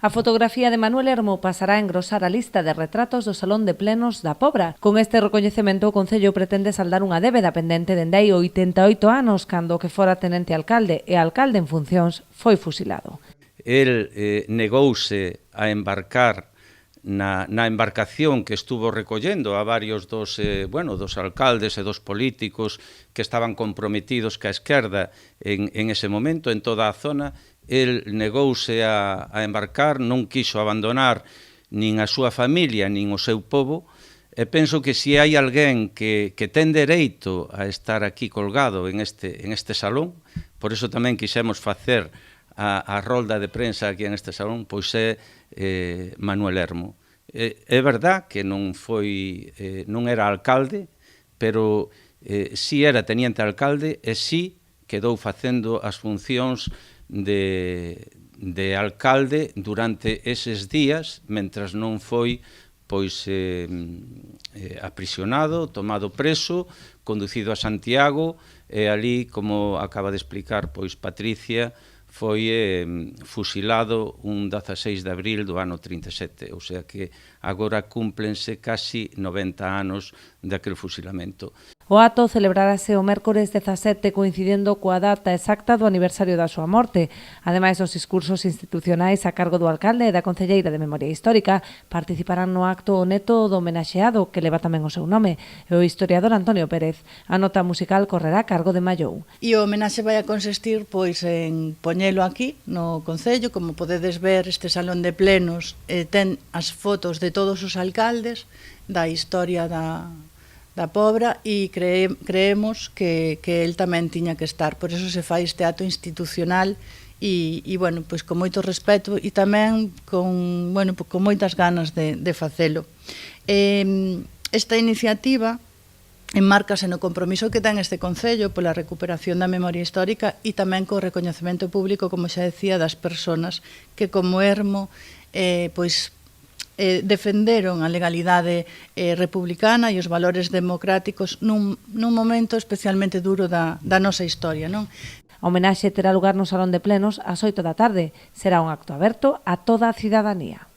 A fotografía de Manuel Hermo pasará a engrosar a lista de retratos do Salón de Plenos da Pobra. Con este recoñecemento, o Concello pretende saldar unha débeda pendente dende hai 88 anos, cando que fora tenente alcalde e alcalde en funcións foi fusilado. El negouse a embarcar na embarcación que estuvo recollendo a varios dos alcaldes e dos políticos que estaban comprometidos ca esquerda en ese momento, en toda a zona. El negouse a embarcar, non quiso abandonar nin a súa familia, nin o seu pobo, e penso que se hai alguén que ten dereito a estar aquí colgado en este salón, por iso tamén quixemos facer a rolda de prensa aquí en este salón, pois é Manuel Hermo. É verdad que non era alcalde, pero si era teniente alcalde e si quedou facendo as funcións de alcalde durante eses días, mentras non foi aprisionado, tomado preso, conducido a Santiago, e ali, como acaba de explicar Patricia, foi fusilado un 16 de abril do ano 37, ou sea que agora cúmplense casi 90 anos daquele fusilamento. O acto celebrarase o mércores 17, coincidendo coa data exacta do aniversario da súa morte. Ademais dos discursos institucionais a cargo do alcalde e da concelleira de Memoria Histórica, participarán no acto o neto do homenaxeado, que leva tamén o seu nome, e o historiador Antonio Pérez. A nota musical correrá a cargo de Mallou. E o homenaxe vai a consistir en poñelo aquí no Concello. Como podedes ver, este salón de plenos ten as fotos de todos os alcaldes da historia da Pobra, e creemos que el tamén tiña que estar. Por eso se fai este acto institucional e con moito respeto e tamén con moitas ganas de facelo. Esta iniciativa enmárcase no compromiso que ten este Concello pola recuperación da memoria histórica e tamén co recoñecemento público, como xa decía, das persoas que, como Hermo, defenderon a legalidade republicana e os valores democráticos nun momento especialmente duro da nosa historia, non? A homenaxe terá lugar no Salón de Plenos ás 8 da tarde. Será un acto aberto a toda a cidadanía.